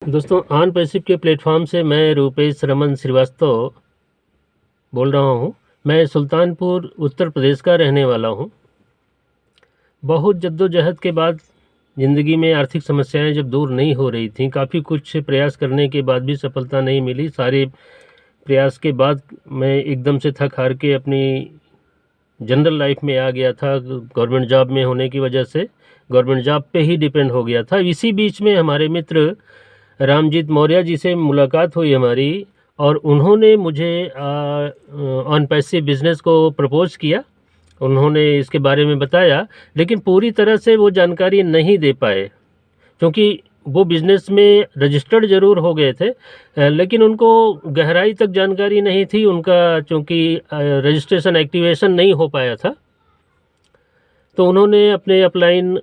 दोस्तों, on passive के platform से मैं रूपेश रमन श्रीवास्तव बोल रहा हूँ। मैं सुल्तानपुर उत्तर प्रदेश का रहने वाला हूँ। बहुत जद्दोजहद के बाद ज़िंदगी में आर्थिक समस्याएं जब दूर नहीं हो रही थीं, काफ़ी कुछ प्रयास करने के बाद भी सफलता नहीं मिली। सारे प्रयास के बाद मैं एकदम से थक हार के अपनी जनरल लाइफ में आ गया था। गवर्नमेंट जॉब में होने की वजह से गवर्नमेंट जॉब पे ही डिपेंड हो गया था। इसी बीच में हमारे मित्र रामजीत मौर्य जी से मुलाकात हुई हमारी, और उन्होंने मुझे ऑन पैसिव बिजनेस को प्रपोज किया। उन्होंने इसके बारे में बताया, लेकिन पूरी तरह से वो जानकारी नहीं दे पाए, क्योंकि वो बिज़नेस में रजिस्टर्ड ज़रूर हो गए थे, लेकिन उनको गहराई तक जानकारी नहीं थी उनका, चूँकि रजिस्ट्रेशन एक्टिवेशन नहीं हो पाया था। तो उन्होंने अपने अपलाइन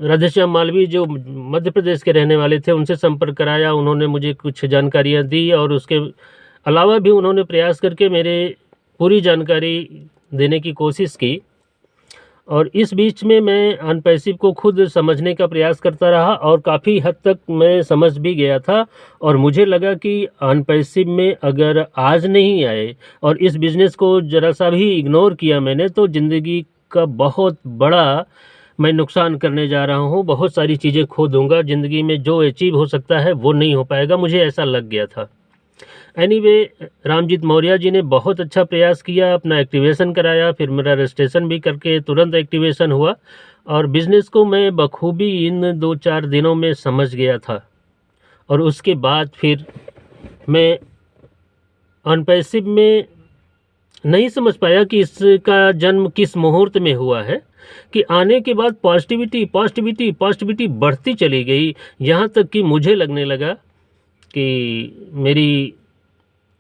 राधेश्याम मालवीय, जो मध्य प्रदेश के रहने वाले थे, उनसे संपर्क कराया। उन्होंने मुझे कुछ जानकारियाँ दी, और उसके अलावा भी उन्होंने प्रयास करके मेरे पूरी जानकारी देने की कोशिश की। और इस बीच में मैं ऑन पैसिव को खुद समझने का प्रयास करता रहा, और काफ़ी हद तक मैं समझ भी गया था। और मुझे लगा कि ऑन पैसिव में अगर आज नहीं आए और इस बिज़नेस को ज़रा सा भी इग्नोर किया मैंने, तो ज़िंदगी का बहुत बड़ा मैं नुकसान करने जा रहा हूँ। बहुत सारी चीज़ें खो दूंगा ज़िंदगी में, जो अचीव हो सकता है वो नहीं हो पाएगा, मुझे ऐसा लग गया था। एनीवे, रामजीत मौर्य जी ने बहुत अच्छा प्रयास किया, अपना एक्टिवेशन कराया, फिर मेरा रजिस्ट्रेशन भी करके तुरंत एक्टिवेशन हुआ, और बिज़नेस को मैं बखूबी इन 2-4 दिनों में समझ गया था। और उसके बाद फिर मैं ऑन पैसिव में नहीं समझ पाया कि इसका जन्म किस मुहूर्त में हुआ है, कि आने के बाद पॉजिटिविटी पॉजिटिविटी पॉजिटिविटी बढ़ती चली गई। यहाँ तक कि मुझे लगने लगा कि मेरी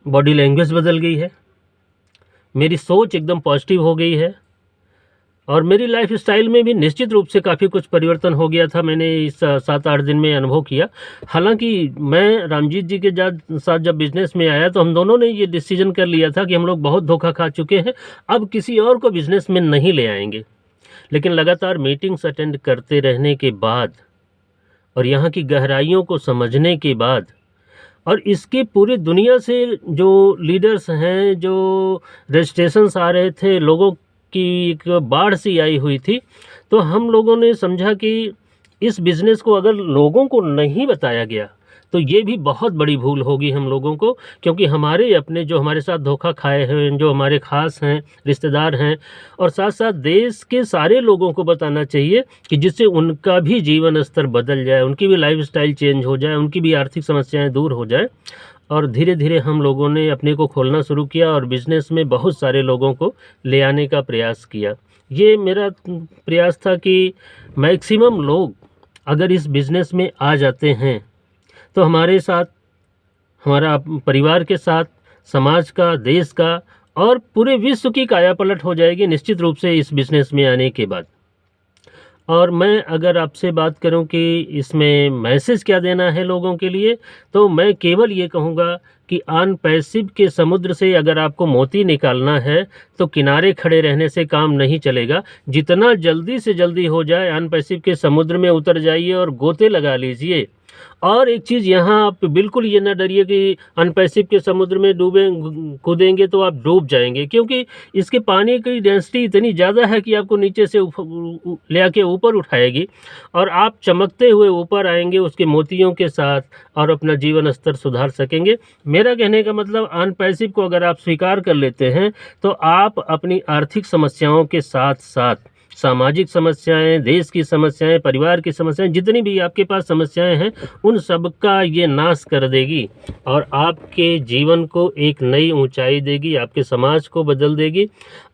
बॉडी लैंग्वेज बदल गई है, मेरी सोच एकदम पॉजिटिव हो गई है, और मेरी लाइफ स्टाइल में भी निश्चित रूप से काफ़ी कुछ परिवर्तन हो गया था। मैंने इस 7-8 दिन में अनुभव किया। हालांकि मैं रामजीत जी के साथ जब बिज़नेस में आया, तो हम दोनों ने ये डिसीजन कर लिया था कि हम लोग बहुत धोखा खा चुके हैं, अब किसी और को बिज़नेस में नहीं ले आएंगे। लेकिन लगातार मीटिंग्स अटेंड करते रहने के बाद, और यहाँ की गहराइयों को समझने के बाद, और इसके पूरी दुनिया से जो लीडर्स हैं, जो रजिस्ट्रेशंस आ रहे थे, लोगों की एक बाढ़ सी आई हुई थी, तो हम लोगों ने समझा कि इस बिज़नेस को अगर लोगों को नहीं बताया गया, तो ये भी बहुत बड़ी भूल होगी हम लोगों को। क्योंकि हमारे अपने जो हमारे साथ धोखा खाए हैं, जो हमारे ख़ास हैं, रिश्तेदार हैं, और साथ साथ देश के सारे लोगों को बताना चाहिए, कि जिससे उनका भी जीवन स्तर बदल जाए, उनकी भी लाइफस्टाइल चेंज हो जाए, उनकी भी आर्थिक समस्याएं दूर हो जाए। और धीरे धीरे हम लोगों ने अपने को खोलना शुरू किया, और बिज़नेस में बहुत सारे लोगों को ले आने का प्रयास किया। ये मेरा प्रयास था कि मैक्सिमम लोग अगर इस बिज़नेस में आ जाते हैं, तो हमारे साथ, हमारा परिवार के साथ, समाज का, देश का, और पूरे विश्व की कायापलट हो जाएगी निश्चित रूप से इस बिज़नेस में आने के बाद। और मैं अगर आपसे बात करूं कि इसमें मैसेज क्या देना है लोगों के लिए, तो मैं केवल ये कहूँगा कि ऑन पैसिव के समुद्र से अगर आपको मोती निकालना है, तो किनारे खड़े रहने से काम नहीं चलेगा। जितना जल्दी से जल्दी हो जाए, ऑन पैसिव के समुद्र में उतर जाइए और गोते लगा लीजिए। और एक चीज़ यहाँ आप बिल्कुल ये ना डरिए कि अनपैसिव के समुद्र में कूदेंगे तो आप डूब जाएंगे, क्योंकि इसके पानी की डेंसिटी इतनी ज़्यादा है कि आपको नीचे से ले आके ऊपर उठाएगी, और आप चमकते हुए ऊपर आएंगे उसके मोतियों के साथ, और अपना जीवन स्तर सुधार सकेंगे। मेरा कहने का मतलब, अनपैसिव को अगर आप स्वीकार कर लेते हैं, तो आप अपनी आर्थिक समस्याओं के साथ साथ सामाजिक समस्याएं, देश की समस्याएं, परिवार की समस्याएं, जितनी भी आपके पास समस्याएं हैं, उन सब का ये नाश कर देगी, और आपके जीवन को एक नई ऊंचाई देगी, आपके समाज को बदल देगी।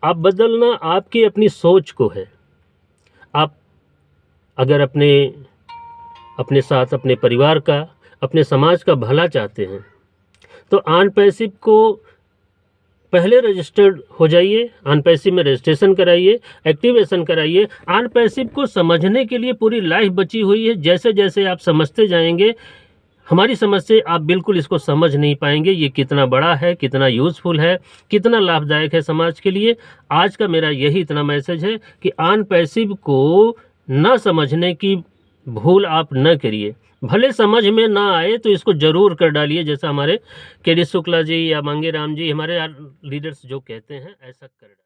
आप बदलना आपकी अपनी सोच को है। आप अगर अपने साथ अपने परिवार का, अपने समाज का भला चाहते हैं, तो ऑन पैसिव को पहले रजिस्टर्ड हो जाइए, ऑन पैसिव में रजिस्ट्रेशन कराइए, एक्टिवेशन कराइए। ऑन पैसिव को समझने के लिए पूरी लाइफ बची हुई है। जैसे जैसे आप समझते जाएंगे, हमारी समझ से आप बिल्कुल इसको समझ नहीं पाएंगे, ये कितना बड़ा है, कितना यूज़फुल है, कितना लाभदायक है समाज के लिए। आज का मेरा यही इतना मैसेज है कि ऑन पैसिव को न समझने की भूल आप न करिए। भले समझ में ना आए तो इसको ज़रूर कर डालिए, जैसा हमारे के डी शुक्ला जी या मांगे राम जी, हमारे लीडर्स जो कहते हैं, ऐसा कर डालिए।